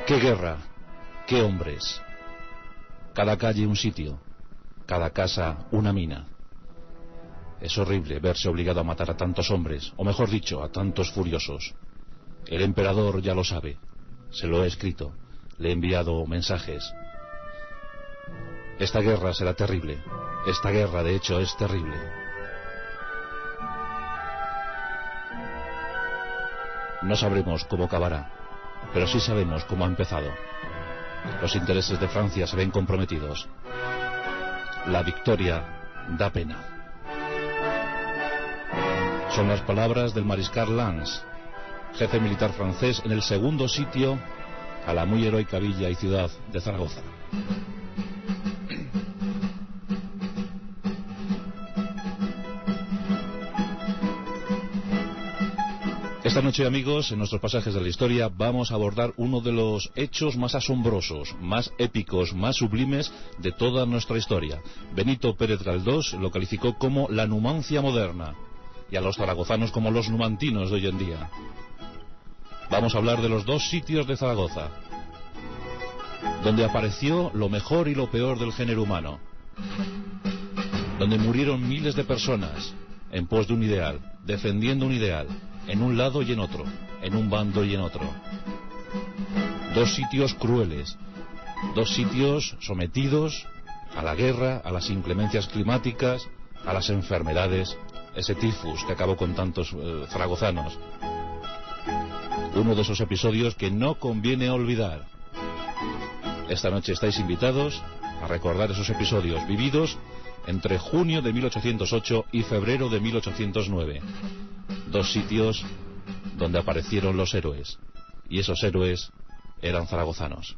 ¡Qué guerra! ¡Qué hombres! Cada calle un sitio, cada casa una mina. Es horrible verse obligado a matar a tantos hombres, o mejor dicho, a tantos furiosos. El emperador ya lo sabe, se lo he escrito, le he enviado mensajes. Esta guerra será terrible, esta guerra de hecho es terrible. No sabremos cómo acabará, pero sí sabemos cómo ha empezado. Los intereses de Francia se ven comprometidos. La victoria da pena. Son las palabras del mariscal Lannes, jefe militar francés en el segundo sitio a la muy heroica villa y ciudad de Zaragoza. Esta noche, amigos, en nuestros pasajes de la historia vamos a abordar uno de los hechos más asombrosos, más épicos, más sublimes de toda nuestra historia. Benito Pérez Galdós lo calificó como la Numancia moderna, y a los zaragozanos como los numantinos de hoy en día. Vamos a hablar de los dos sitios de Zaragoza, donde apareció lo mejor y lo peor del género humano, donde murieron miles de personas en pos de un ideal, defendiendo un ideal, en un lado y en otro, en un bando y en otro. Dos sitios crueles, dos sitios sometidos a la guerra, a las inclemencias climáticas, a las enfermedades, ese tifus que acabó con tantos zaragozanos. Uno de esos episodios que no conviene olvidar. Esta noche estáis invitados a recordar esos episodios vividos entre junio de 1808 y febrero de 1809. Dos sitios donde aparecieron los héroes, y esos héroes eran zaragozanos.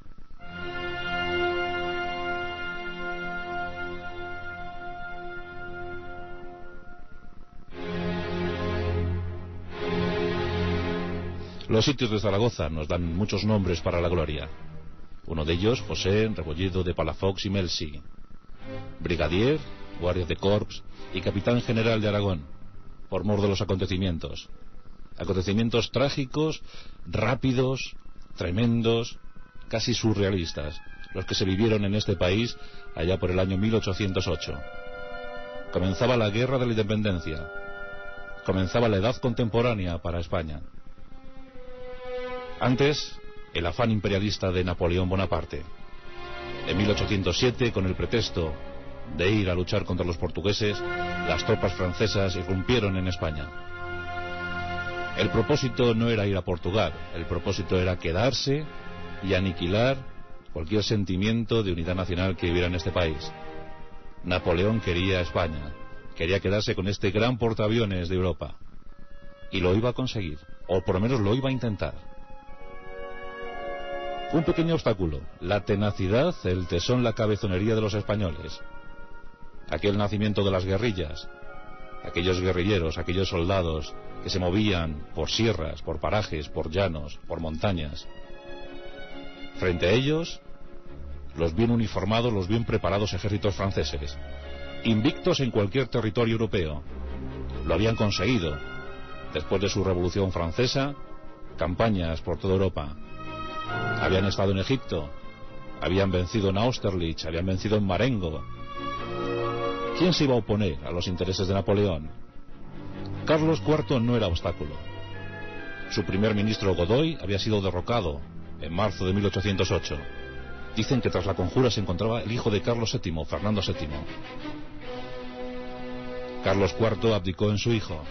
Los sitios de Zaragoza nos dan muchos nombres para la gloria. Uno de ellos, José Rebolledo de Palafox y Melzi, brigadier, guardia de corps y capitán general de Aragón, por mor de los acontecimientos. Acontecimientos trágicos, rápidos, tremendos, casi surrealistas, los que se vivieron en este país allá por el año 1808. Comenzaba la guerra de la independencia, comenzaba la edad contemporánea para España. Antes, el afán imperialista de Napoleón Bonaparte. En 1807, con el pretexto de ir a luchar contra los portugueses, las tropas francesas irrumpieron en España. El propósito no era ir a Portugal, el propósito era quedarse y aniquilar cualquier sentimiento de unidad nacional que hubiera en este país. Napoleón quería España, quería quedarse con este gran portaaviones de Europa, y lo iba a conseguir, o por lo menos lo iba a intentar. Un pequeño obstáculo, la tenacidad, el tesón, la cabezonería de los españoles. Aquel nacimiento de las guerrillas, aquellos guerrilleros, aquellos soldados que se movían por sierras, por parajes, por llanos, por montañas. Frente a ellos, los bien uniformados, los bien preparados ejércitos franceses, invictos en cualquier territorio europeo. Lo habían conseguido, después de su Revolución Francesa, campañas por toda Europa. Habían estado en Egipto, habían vencido en Austerlitz, habían vencido en Marengo. ¿Quién se iba a oponer a los intereses de Napoleón? Carlos IV no era obstáculo. Su primer ministro Godoy había sido derrocado en marzo de 1808. Dicen que tras la conjura se encontraba el hijo de Carlos VII, Fernando VII. Carlos IV abdicó en su hijo,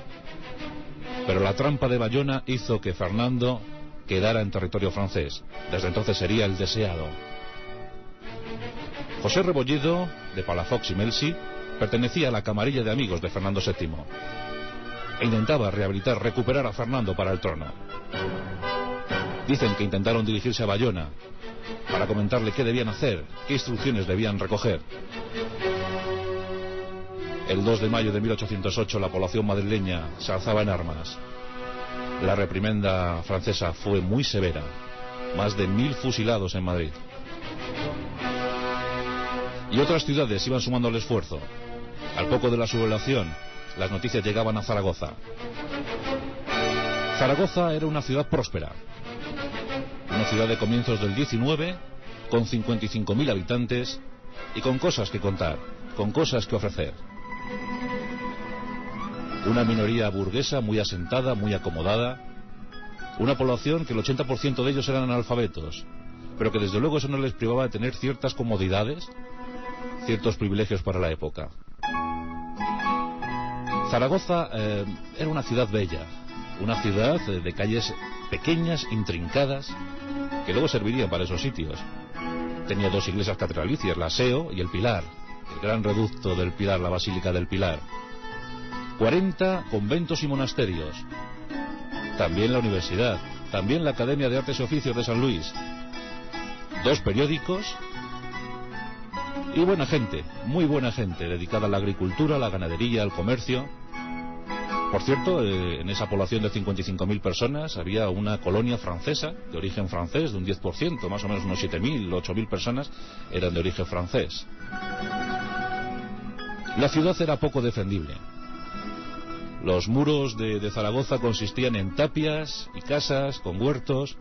pero la trampa de Bayona hizo que Fernando quedara en territorio francés. Desde entonces sería el deseado. José Rebolledo, de Palafox y Melzi, pertenecía a la camarilla de amigos de Fernando VII e intentaba rehabilitar, recuperar a Fernando para el trono. Dicen que intentaron dirigirse a Bayona para comentarle qué debían hacer, qué instrucciones debían recoger. El 2 de mayo de 1808 la población madrileña se alzaba en armas. La reprimenda francesa fue muy severa. Más de 1000 fusilados en Madrid. Y otras ciudades iban sumando al esfuerzo. Al poco de la sublevación, las noticias llegaban a Zaragoza. Zaragoza era una ciudad próspera. Una ciudad de comienzos del 19, con 55.000 habitantes y con cosas que contar, con cosas que ofrecer. Una minoría burguesa muy asentada, muy acomodada. Una población que el 80% de ellos eran analfabetos, pero que desde luego eso no les privaba de tener ciertas comodidades, ciertos privilegios para la época. Zaragoza era una ciudad bella, una ciudad de calles pequeñas, intrincadas, que luego servirían para esos sitios. Tenía dos iglesias catedralicias, la Seo y el Pilar, el gran reducto del Pilar, la Basílica del Pilar. 40 conventos y monasterios. También la universidad, también la Academia de Artes y Oficios de San Luis. 2 periódicos y buena gente, muy buena gente, dedicada a la agricultura, a la ganadería, al comercio. Por cierto, en esa población de 55.000 personas había una colonia francesa, de origen francés, de un 10%, más o menos unos 7.000, 8.000 personas eran de origen francés. La ciudad era poco defendible. Los muros de Zaragoza consistían en tapias y casas con huertos,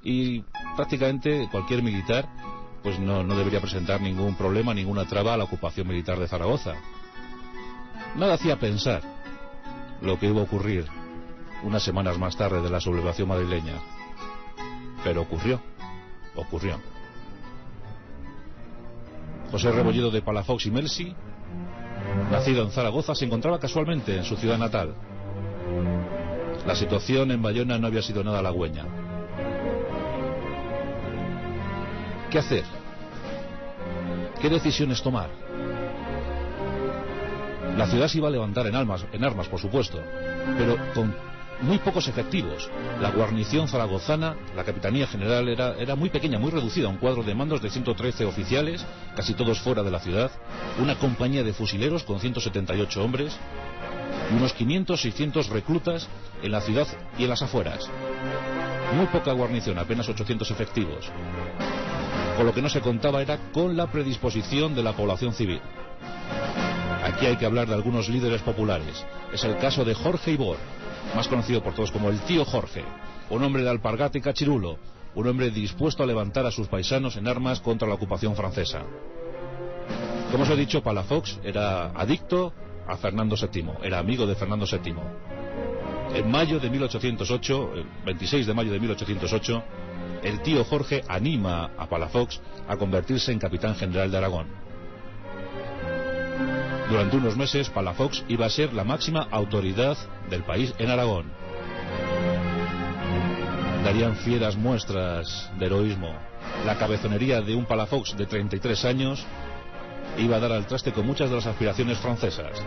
y prácticamente cualquier militar pues no debería presentar ningún problema, ninguna traba a la ocupación militar de Zaragoza. Nada hacía pensar lo que iba a ocurrir unas semanas más tarde de la sublevación madrileña, pero ocurrió. José Rebolledo de Palafox y Melsi, nacido en Zaragoza, se encontraba casualmente en su ciudad natal. La situación en Bayona no había sido nada halagüeña. ¿Qué hacer? ¿Qué decisiones tomar? La ciudad se iba a levantar en armas, por supuesto, pero con muy pocos efectivos. La guarnición zaragozana, la capitanía general, era muy pequeña, muy reducida, un cuadro de mandos de 113 oficiales, casi todos fuera de la ciudad, una compañía de fusileros con 178 hombres y unos 500-600 reclutas en la ciudad y en las afueras. Muy poca guarnición, apenas 800 efectivos. Con lo que no se contaba era con la predisposición de la población civil. Aquí hay que hablar de algunos líderes populares. Es el caso de Jorge Ibor, más conocido por todos como el tío Jorge, un hombre de alpargata y cachirulo, un hombre dispuesto a levantar a sus paisanos en armas contra la ocupación francesa. Como os he dicho, Palafox era adicto a Fernando VII, era amigo de Fernando VII. En mayo de 1808, el 26 de mayo de 1808, el tío Jorge anima a Palafox a convertirse en capitán general de Aragón. Durante unos meses, Palafox iba a ser la máxima autoridad del país en Aragón. Darían fieras muestras de heroísmo. La cabezonería de un Palafox de 33 años iba a dar al traste con muchas de las aspiraciones francesas.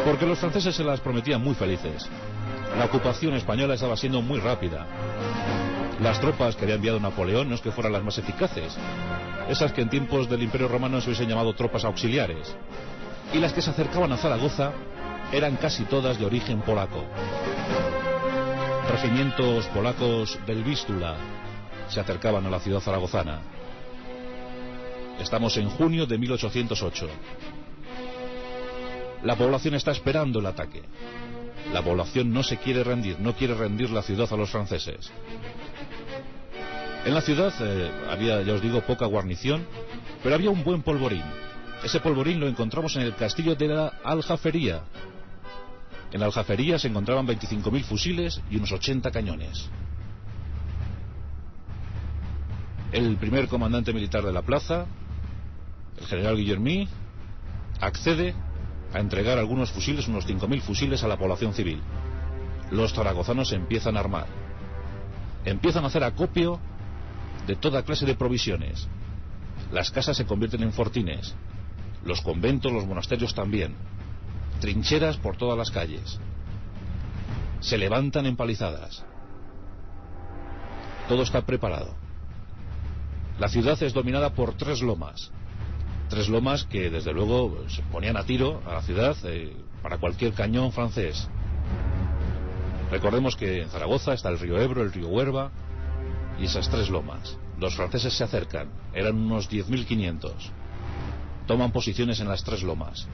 Porque los franceses se las prometían muy felices. La ocupación española estaba siendo muy rápida. Las tropas que había enviado Napoleón no es que fueran las más eficaces. Esas que en tiempos del Imperio Romano se hubiesen llamado tropas auxiliares. Y las que se acercaban a Zaragoza eran casi todas de origen polaco. Regimientos polacos del Vístula se acercaban a la ciudad zaragozana. Estamos en junio de 1808. La población está esperando el ataque. La población no se quiere rendir, no quiere rendir la ciudad a los franceses. En la ciudad había, ya os digo, poca guarnición, pero había un buen polvorín. Ese polvorín lo encontramos en el castillo de la Aljafería. En la Aljafería se encontraban 25.000 fusiles y unos 80 cañones. El primer comandante militar de la plaza, el general Guillermí, accede a entregar algunos fusiles, unos 5.000 fusiles a la población civil. Los zaragozanos se empiezan a armar. Empiezan a hacer acopio de toda clase de provisiones. Las casas se convierten en fortines. Los conventos, los monasterios también. Trincheras por todas las calles. Se levantan empalizadas. Todo está preparado. La ciudad es dominada por 3 lomas. 3 lomas que desde luego se ponían a tiro a la ciudad para cualquier cañón francés. Recordemos que en Zaragoza está el río Ebro, el río Huerva y esas 3 lomas. Los franceses se acercan, eran unos 10.500. Toman posiciones en las 3 lomas.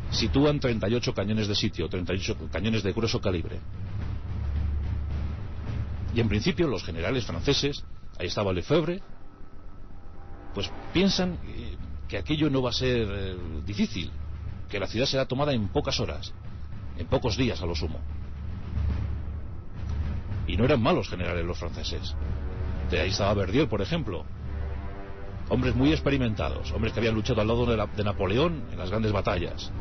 Sitúan 38 cañones de sitio, 38 cañones de grueso calibre. Y en principio los generales franceses, ahí estaba Lefebvre, pues piensan que aquello no va a ser difícil, que la ciudad será tomada en pocas horas, en pocos días a lo sumo. Y no eran malos generales los franceses. De ahí estaba Verdier, por ejemplo. Hombres muy experimentados, hombres que habían luchado al lado de Napoleón en las grandes batallas.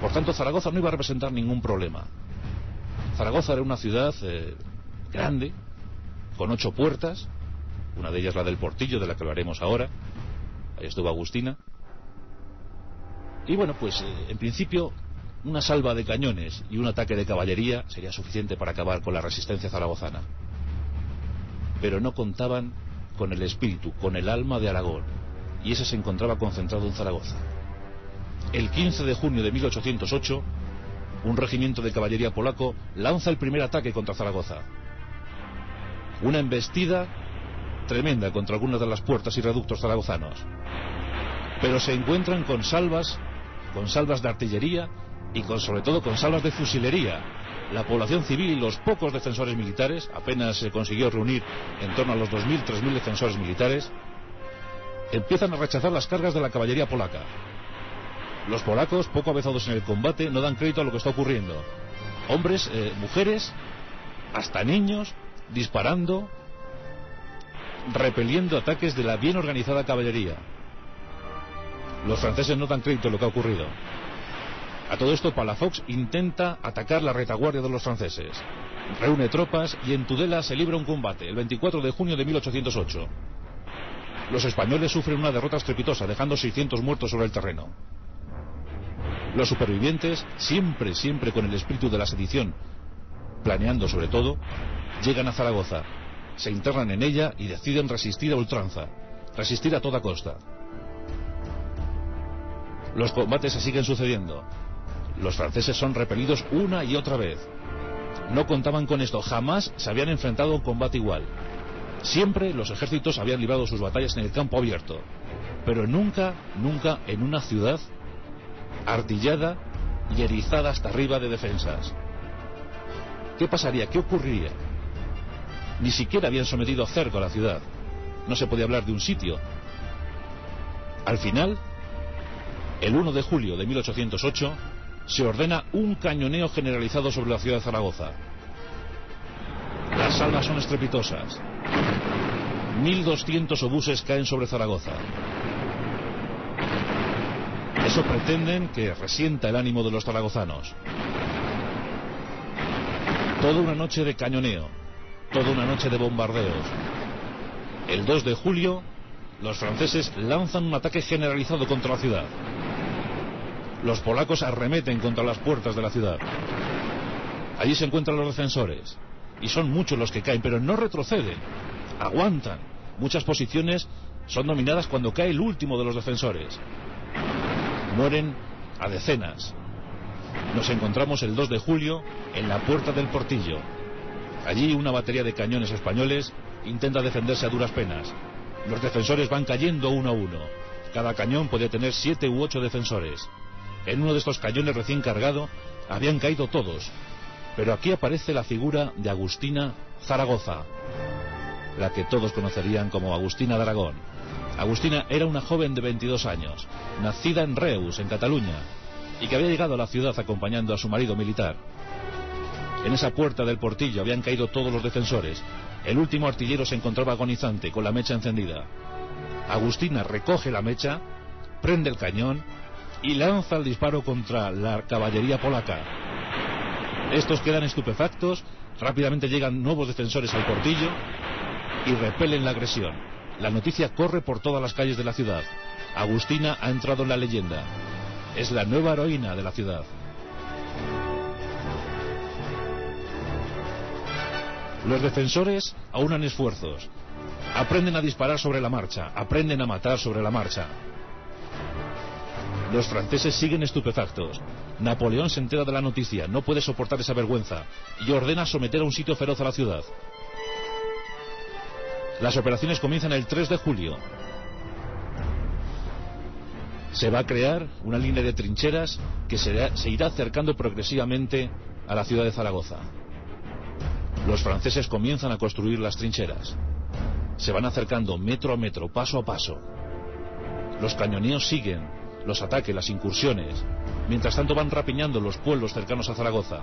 Por tanto, Zaragoza no iba a representar ningún problema. Zaragoza era una ciudad grande, con 8 puertas, una de ellas la del Portillo, de la que hablaremos ahora. Ahí estuvo Agustina. Y bueno, pues en principio una salva de cañones y un ataque de caballería sería suficiente para acabar con la resistencia zaragozana. Pero no contaban con el espíritu, con el alma de Aragón, y ese se encontraba concentrado en Zaragoza. El 15 de junio de 1808, un regimiento de caballería polaco lanza el primer ataque contra Zaragoza. Una embestida tremenda contra algunas de las puertas y reductos zaragozanos. Pero se encuentran con salvas de artillería y sobre todo con salvas de fusilería. La población civil y los pocos defensores militares, apenas se consiguió reunir en torno a los 2.000, 3.000 defensores militares, empiezan a rechazar las cargas de la caballería polaca. Los polacos, poco avezados en el combate, no dan crédito a lo que está ocurriendo. Hombres, mujeres, hasta niños, disparando, repeliendo ataques de la bien organizada caballería. Los franceses no dan crédito a lo que ha ocurrido. A todo esto, Palafox intenta atacar la retaguardia de los franceses. Reúne tropas y en Tudela se libra un combate, el 24 de junio de 1808. Los españoles sufren una derrota estrepitosa, dejando 600 muertos sobre el terreno. Los supervivientes, siempre con el espíritu de la sedición, planeando sobre todo, llegan a Zaragoza, se internan en ella y deciden resistir a ultranza, resistir a toda costa. Los combates se siguen sucediendo. Los franceses son repelidos una y otra vez. No contaban con esto, jamás se habían enfrentado a un combate igual. Siempre los ejércitos habían librado sus batallas en el campo abierto, pero nunca en una ciudad artillada y erizada hasta arriba de defensas. ¿Qué pasaría? ¿Qué ocurriría? Ni siquiera habían sometido a cerco a la ciudad. No se podía hablar de un sitio. Al final, el 1 de julio de 1808, se ordena un cañoneo generalizado sobre la ciudad de Zaragoza. Las salvas son estrepitosas. 1.200 obuses caen sobre Zaragoza. Eso pretenden que resienta el ánimo de los zaragozanos. Toda una noche de cañoneo, toda una noche de bombardeos. El 2 de julio, los franceses lanzan un ataque generalizado contra la ciudad. Los polacos arremeten contra las puertas de la ciudad. Allí se encuentran los defensores, y son muchos los que caen, pero no retroceden, aguantan. Muchas posiciones son dominadas cuando cae el último de los defensores. Mueren a decenas. Nos encontramos el 2 de julio en la puerta del Portillo. Allí una batería de cañones españoles intenta defenderse a duras penas. Los defensores van cayendo uno a uno. Cada cañón podía tener 7 u 8 defensores. En uno de estos cañones recién cargado habían caído todos. Pero aquí aparece la figura de Agustina Zaragoza, la que todos conocerían como Agustina de Aragón. Agustina era una joven de 22 años, nacida en Reus, en Cataluña, y que había llegado a la ciudad acompañando a su marido militar. En esa puerta del Portillo habían caído todos los defensores. El último artillero se encontraba agonizante, con la mecha encendida. Agustina recoge la mecha, prende el cañón y lanza el disparo contra la caballería polaca. Estos quedan estupefactos, rápidamente llegan nuevos defensores al Portillo y repelen la agresión. La noticia corre por todas las calles de la ciudad. Agustina ha entrado en la leyenda. Es la nueva heroína de la ciudad. Los defensores aunan esfuerzos. Aprenden a disparar sobre la marcha. Aprenden a matar sobre la marcha. Los franceses siguen estupefactos. Napoleón se entera de la noticia. No puede soportar esa vergüenza y ordena someter a un sitio feroz a la ciudad. Las operaciones comienzan el 3 de julio. Se va a crear una línea de trincheras que se irá acercando progresivamente a la ciudad de Zaragoza. Los franceses comienzan a construir las trincheras. Se van acercando metro a metro, paso a paso. Los cañoneos siguen, los ataques, las incursiones. Mientras tanto van rapiñando los pueblos cercanos a Zaragoza.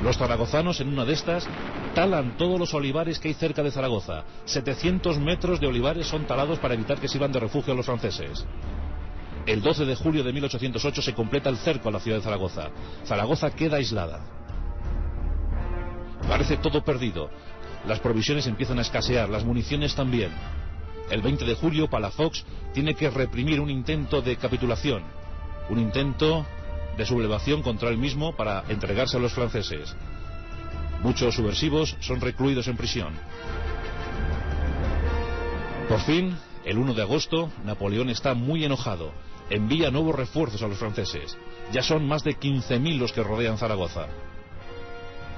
Los zaragozanos en una de estas talan todos los olivares que hay cerca de Zaragoza. 700 metros de olivares son talados para evitar que sirvan de refugio a los franceses. El 12 de julio de 1808 se completa el cerco a la ciudad de Zaragoza. Zaragoza queda aislada. Parece todo perdido. Las provisiones empiezan a escasear, las municiones también. El 20 de julio Palafox tiene que reprimir un intento de capitulación, un intento de sublevación contra él mismo para entregarse a los franceses. Muchos subversivos son recluidos en prisión. Por fin, el 1 de agosto, Napoleón está muy enojado. Envía nuevos refuerzos a los franceses. Ya son más de 15.000 los que rodean Zaragoza.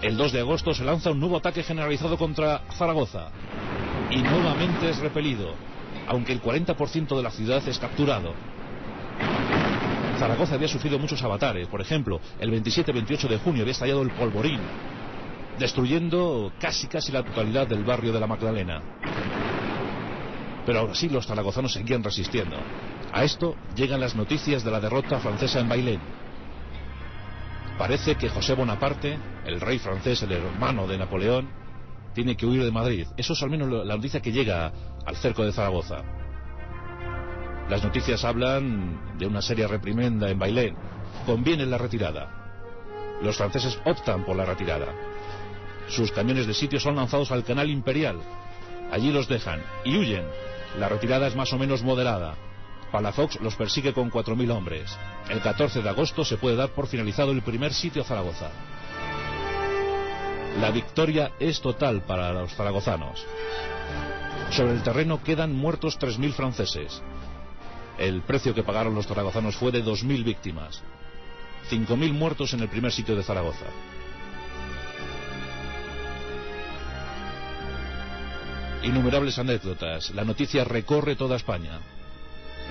El 2 de agosto se lanza un nuevo ataque generalizado contra Zaragoza. Y nuevamente es repelido, aunque el 40% de la ciudad es capturado. Zaragoza había sufrido muchos avatares. Por ejemplo, el 27-28 de junio había estallado el polvorín, destruyendo casi la totalidad del barrio de la Magdalena. Pero aún así los zaragozanos seguían resistiendo. A esto llegan las noticias de la derrota francesa en Bailén. Parece que José Bonaparte, el rey francés, el hermano de Napoleón, tiene que huir de Madrid. Eso es al menos la noticia que llega al cerco de Zaragoza. Las noticias hablan de una seria reprimenda en Bailén. Conviene la retirada. Los franceses optan por la retirada. Sus cañones de sitio son lanzados al Canal Imperial. Allí los dejan y huyen. La retirada es más o menos moderada. Palafox los persigue con 4.000 hombres. El 14 de agosto se puede dar por finalizado el primer sitio a Zaragoza. La victoria es total para los zaragozanos. Sobre el terreno quedan muertos 3.000 franceses. El precio que pagaron los zaragozanos fue de 2.000 víctimas. 5.000 muertos en el primer sitio de Zaragoza. Innumerables anécdotas. La noticia recorre toda España.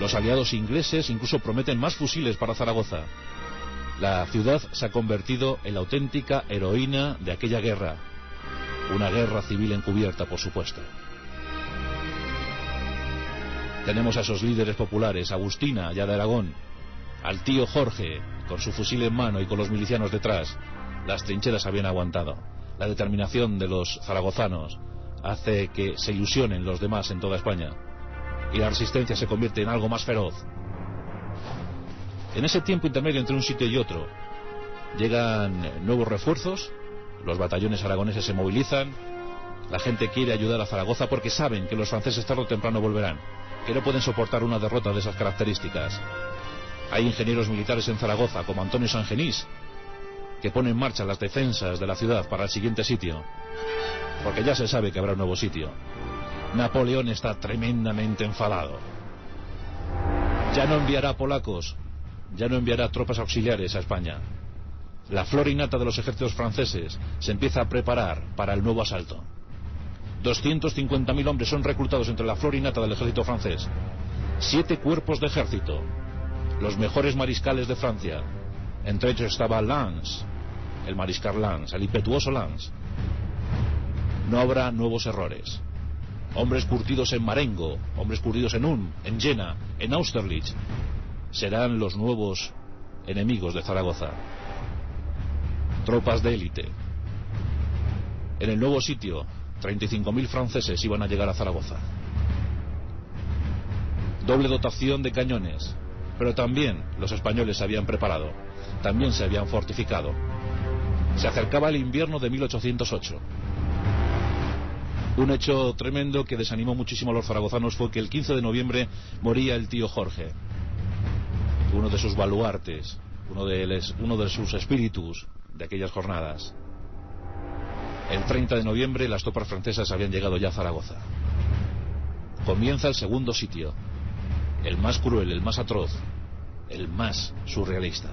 Los aliados ingleses incluso prometen más fusiles para Zaragoza. La ciudad se ha convertido en la auténtica heroína de aquella guerra. Una guerra civil encubierta, por supuesto. Tenemos a esos líderes populares, Agustina, ya de Aragón, al tío Jorge, con su fusil en mano y con los milicianos detrás. Las trincheras habían aguantado. La determinación de los zaragozanos hace que se ilusionen los demás en toda España. Y la resistencia se convierte en algo más feroz. En ese tiempo intermedio entre un sitio y otro, llegan nuevos refuerzos, los batallones aragoneses se movilizan, la gente quiere ayudar a Zaragoza porque saben que los franceses tarde o temprano volverán, que no pueden soportar una derrota de esas características. Hay ingenieros militares en Zaragoza, como Antonio Sangenís, que pone en marcha las defensas de la ciudad para el siguiente sitio, porque ya se sabe que habrá un nuevo sitio. Napoleón está tremendamente enfadado. Ya no enviará polacos, ya no enviará tropas auxiliares a España. La flor innata de los ejércitos franceses se empieza a preparar para el nuevo asalto. 250.000 hombres son reclutados entre la flor innata del ejército francés. 7 cuerpos de ejército, los mejores mariscales de Francia. Entre ellos estaba Lannes, el mariscal Lannes, el impetuoso Lannes. No habrá nuevos errores. Hombres curtidos en Marengo, hombres curtidos en Ulm, en Jena, en Austerlitz, serán los nuevos enemigos de Zaragoza. Tropas de élite. En el nuevo sitio, 35.000 franceses iban a llegar a Zaragoza. Doble dotación de cañones, pero también los españoles se habían preparado, también se habían fortificado. Se acercaba el invierno de 1808. Un hecho tremendo que desanimó muchísimo a los zaragozanos fue que el 15 de noviembre moría el tío Jorge, uno de sus baluartes, uno de sus espíritus de aquellas jornadas. El 30 de noviembre las tropas francesas habían llegado ya a Zaragoza. Comienza el segundo sitio, el más cruel, el más atroz, el más surrealista.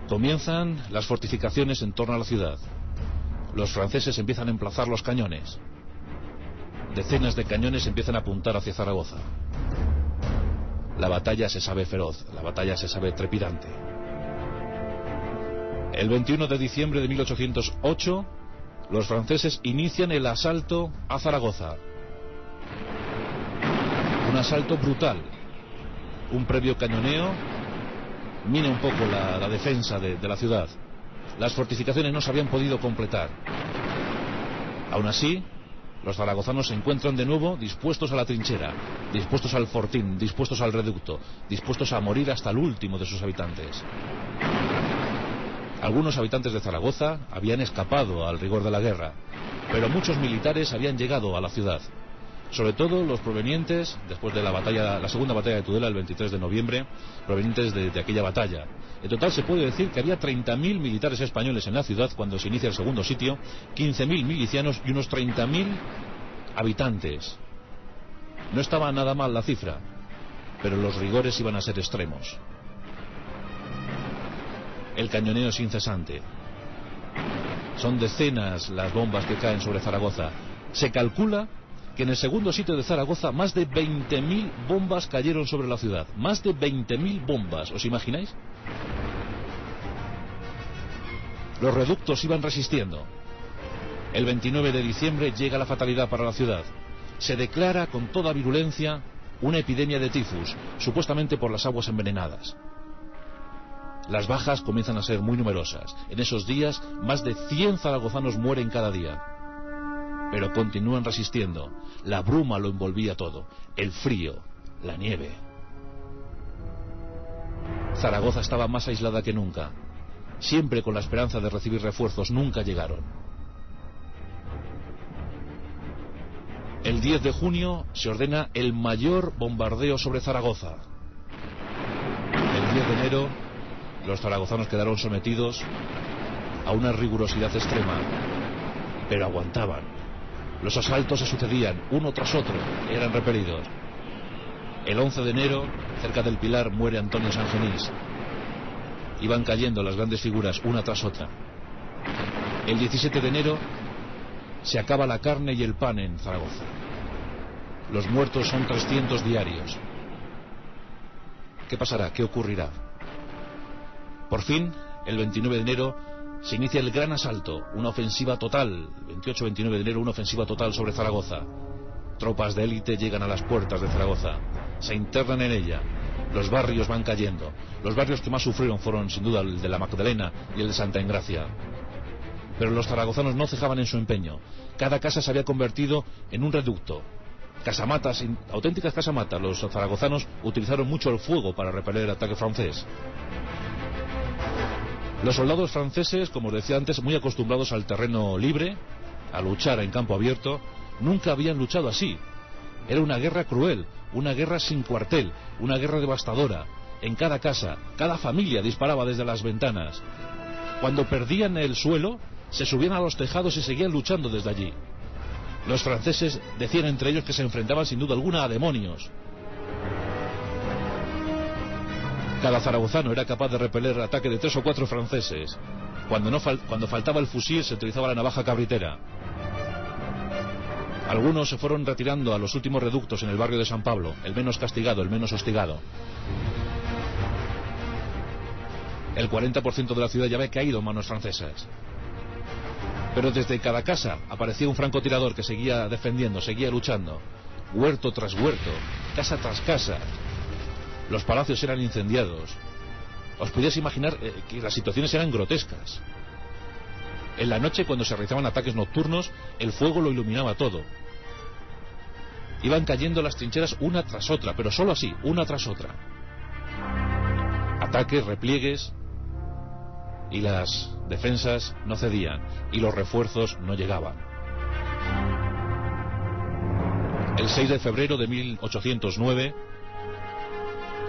Comienzan las fortificaciones en torno a la ciudad. Los franceses empiezan a emplazar los cañones. Decenas de cañones empiezan a apuntar hacia Zaragoza. La batalla se sabe feroz, la batalla se sabe trepidante. El 21 de diciembre de 1808, los franceses inician el asalto a Zaragoza. Un asalto brutal. Un previo cañoneo mina un poco la defensa de la ciudad. Las fortificaciones no se habían podido completar. Aún así, los zaragozanos se encuentran de nuevo dispuestos a la trinchera, dispuestos al fortín, dispuestos al reducto, dispuestos a morir hasta el último de sus habitantes. Algunos habitantes de Zaragoza habían escapado al rigor de la guerra, pero muchos militares habían llegado a la ciudad. Sobre todo los provenientes, después de la segunda batalla de Tudela el 23 de noviembre, provenientes de aquella batalla. En total se puede decir que había 30.000 militares españoles en la ciudad cuando se inicia el segundo sitio, 15.000 milicianos y unos 30.000 habitantes. No estaba nada mal la cifra, pero los rigores iban a ser extremos. El cañoneo es incesante. Son decenas las bombas que caen sobre Zaragoza. Se calcula que en el segundo sitio de Zaragoza más de 20.000 bombas cayeron sobre la ciudad. Más de 20.000 bombas, ¿os imagináis? Los reductos iban resistiendo. El 29 de diciembre llega la fatalidad para la ciudad. Se declara con toda virulencia una epidemia de tifus, supuestamente por las aguas envenenadas. Las bajas comienzan a ser muy numerosas. En esos días, más de 100 zaragozanos mueren cada día. Pero continúan resistiendo. La bruma lo envolvía todo. El frío, la nieve. Zaragoza estaba más aislada que nunca. Siempre con la esperanza de recibir refuerzos, nunca llegaron. El 10 de junio se ordena el mayor bombardeo sobre Zaragoza. El 10 de enero, los zaragozanos quedaron sometidos a una rigurosidad extrema, pero aguantaban. Los asaltos se sucedían, uno tras otro, eran repelidos. El 11 de enero, cerca del Pilar, muere Antonio Sangenís. Iban cayendo las grandes figuras, una tras otra. El 17 de enero, se acaba la carne y el pan en Zaragoza. Los muertos son 300 diarios. ¿Qué pasará? ¿Qué ocurrirá? Por fin, el 29 de enero, se inicia el gran asalto, una ofensiva total, 28-29 de enero, una ofensiva total sobre Zaragoza. Tropas de élite llegan a las puertas de Zaragoza, se internan en ella, los barrios van cayendo. Los barrios que más sufrieron fueron sin duda el de la Magdalena y el de Santa Engracia. Pero los zaragozanos no cejaban en su empeño. Cada casa se había convertido en un reducto. Casamatas, auténticas casamatas. Los zaragozanos utilizaron mucho el fuego para repeler el ataque francés. Los soldados franceses, como os decía antes, muy acostumbrados al terreno libre, a luchar en campo abierto, nunca habían luchado así. Era una guerra cruel, una guerra sin cuartel, una guerra devastadora. En cada casa, cada familia disparaba desde las ventanas. Cuando perdían el suelo, se subían a los tejados y seguían luchando desde allí. Los franceses decían entre ellos que se enfrentaban sin duda alguna a demonios. Cada zaragozano era capaz de repeler el ataque de 3 o 4 franceses. Cuando faltaba el fusil se utilizaba la navaja cabritera. Algunos se fueron retirando a los últimos reductos en el barrio de San Pablo, el menos castigado, el menos hostigado. El 40% de la ciudad ya había caído en manos francesas. Pero desde cada casa aparecía un francotirador que seguía defendiendo, seguía luchando. Huerto tras huerto, casa tras casa. Los palacios eran incendiados. Os podíais imaginar que las situaciones eran grotescas. En la noche, cuando se realizaban ataques nocturnos, el fuego lo iluminaba todo. Iban cayendo las trincheras una tras otra, pero solo así, una tras otra. Ataques, repliegues, y las defensas no cedían, y los refuerzos no llegaban. El 6 de febrero de 1809,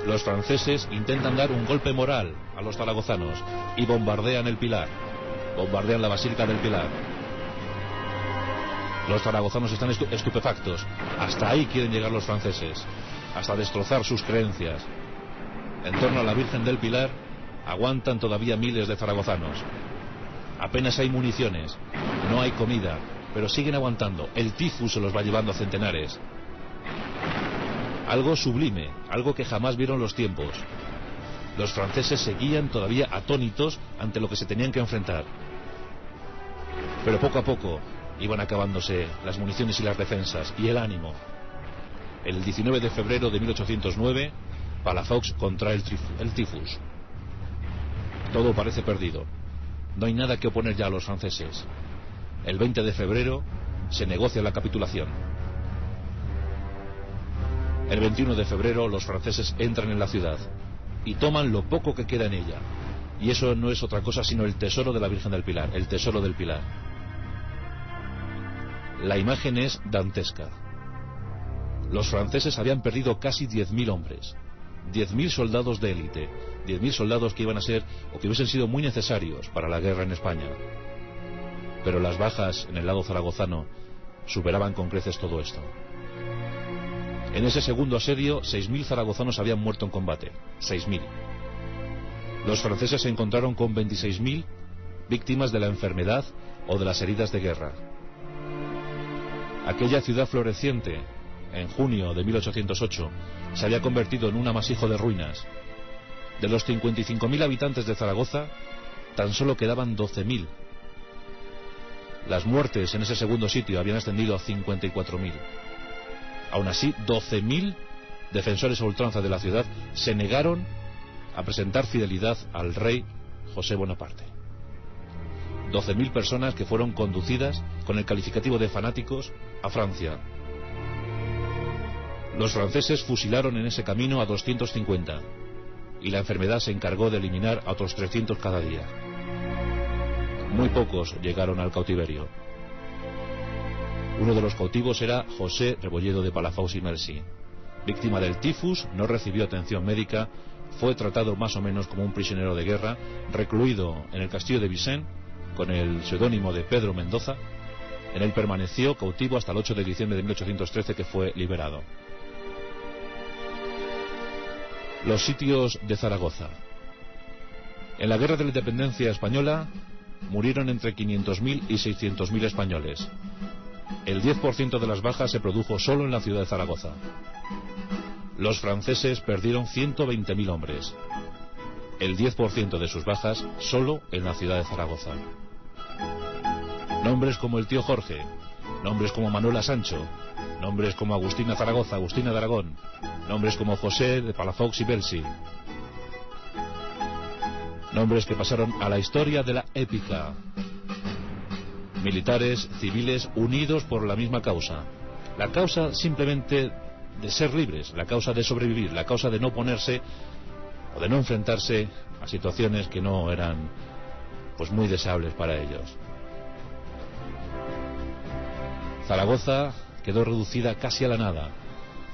los franceses intentan dar un golpe moral a los zaragozanos y bombardean el Pilar, bombardean la Basílica del Pilar. Los zaragozanos están estupefactos. Hasta ahí quieren llegar los franceses, hasta destrozar sus creencias. En torno a la Virgen del Pilar aguantan todavía miles de zaragozanos. Apenas hay municiones, no hay comida, pero siguen aguantando. El tifus se los va llevando a centenares. Algo sublime, algo que jamás vieron los tiempos. Los franceses seguían todavía atónitos ante lo que se tenían que enfrentar. Pero poco a poco iban acabándose las municiones y las defensas y el ánimo. El 19 de febrero de 1809, Palafox contrae el tifus. Todo parece perdido. No hay nada que oponer ya a los franceses. El 20 de febrero se negocia la capitulación. El 21 de febrero los franceses entran en la ciudad y toman lo poco que queda en ella. Y eso no es otra cosa sino el tesoro de la Virgen del Pilar, el tesoro del Pilar. La imagen es dantesca. Los franceses habían perdido casi 10.000 hombres, 10.000 soldados de élite, 10.000 soldados que iban a ser o que hubiesen sido muy necesarios para la guerra en España. Pero las bajas en el lado zaragozano superaban con creces todo esto. En ese segundo asedio, 6.000 zaragozanos habían muerto en combate. 6.000. Los franceses se encontraron con 26.000 víctimas de la enfermedad o de las heridas de guerra. Aquella ciudad floreciente, en junio de 1808, se había convertido en un amasijo de ruinas. De los 55.000 habitantes de Zaragoza, tan solo quedaban 12.000. Las muertes en ese segundo sitio habían ascendido a 54.000. Aún así, 12.000 defensores a ultranza de la ciudad se negaron a presentar fidelidad al rey José Bonaparte. 12.000 personas que fueron conducidas con el calificativo de fanáticos a Francia. Los franceses fusilaron en ese camino a 250 y la enfermedad se encargó de eliminar a otros 300 cada día. Muy pocos llegaron al cautiverio. Uno de los cautivos era José Rebolledo de Palafox y Mercy. Víctima del tifus, no recibió atención médica, fue tratado más o menos como un prisionero de guerra, recluido en el castillo de Vicent con el seudónimo de Pedro Mendoza. En él permaneció cautivo hasta el 8 de diciembre de 1813, que fue liberado. Los sitios de Zaragoza. En la guerra de la independencia española murieron entre 500.000 y 600.000 españoles. El 10% de las bajas se produjo solo en la ciudad de Zaragoza. Los franceses perdieron 120.000 hombres. El 10% de sus bajas solo en la ciudad de Zaragoza. Nombres como el tío Jorge, nombres como Manuela Sancho, nombres como Agustina Zaragoza, Agustina de Aragón, nombres como José de Palafox y Belsi. Nombres que pasaron a la historia de la épica. Militares, civiles, unidos por la misma causa. La causa simplemente de ser libres, la causa de sobrevivir, la causa de no ponerse o de no enfrentarse a situaciones que no eran pues muy deseables para ellos. Zaragoza quedó reducida casi a la nada.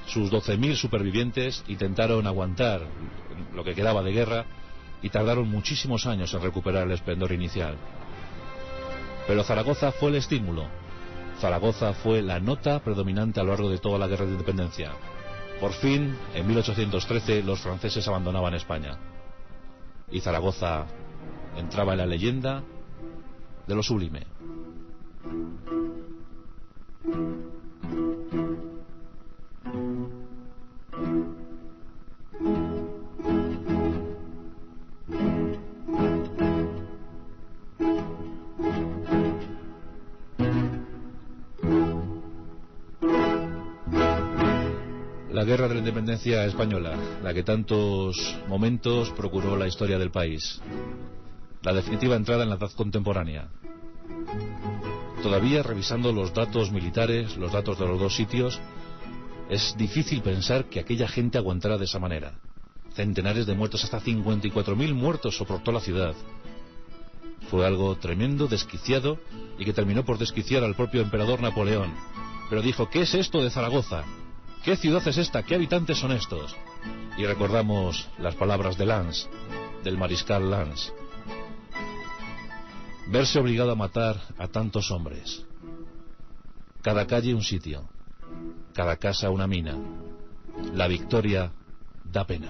Sus 12.000 supervivientes intentaron aguantar lo que quedaba de guerra y tardaron muchísimos años en recuperar el esplendor inicial. Pero Zaragoza fue el estímulo. Zaragoza fue la nota predominante a lo largo de toda la guerra de independencia. Por fin, en 1813, los franceses abandonaban España. Y Zaragoza entraba en la leyenda de lo sublime. La guerra de la independencia española, la que tantos momentos procuró la historia del país. La definitiva entrada en la edad contemporánea. Todavía revisando los datos militares, los datos de los dos sitios, es difícil pensar que aquella gente aguantara de esa manera. Centenares de muertos, hasta 54.000 muertos soportó la ciudad. Fue algo tremendo, desquiciado, y que terminó por desquiciar al propio emperador Napoleón. Pero dijo: ¿qué es esto de Zaragoza? ¿Qué ciudad es esta? ¿Qué habitantes son estos? Y recordamos las palabras de Lannes, del mariscal Lannes. Verse obligado a matar a tantos hombres. Cada calle un sitio, cada casa una mina. La victoria da pena.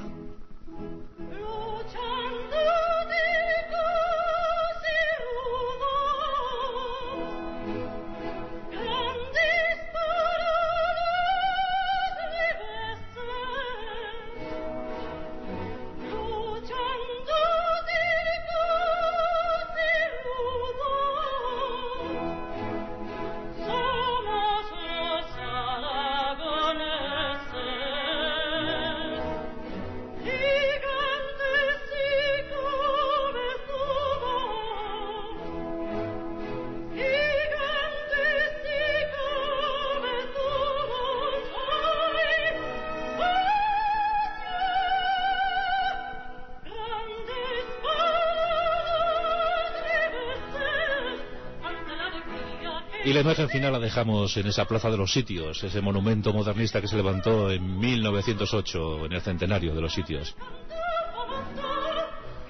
Y la imagen final la dejamos en esa Plaza de los Sitios, ese monumento modernista que se levantó en 1908, en el centenario de los Sitios.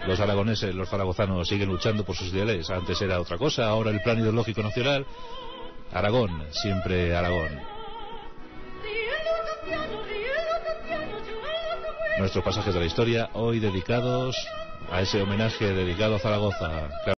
Los aragoneses, los zaragozanos siguen luchando por sus ideales. Antes era otra cosa, ahora el plan ideológico nacional. Aragón, siempre Aragón. Nuestros pasajes de la historia, hoy dedicados a ese homenaje dedicado a Zaragoza.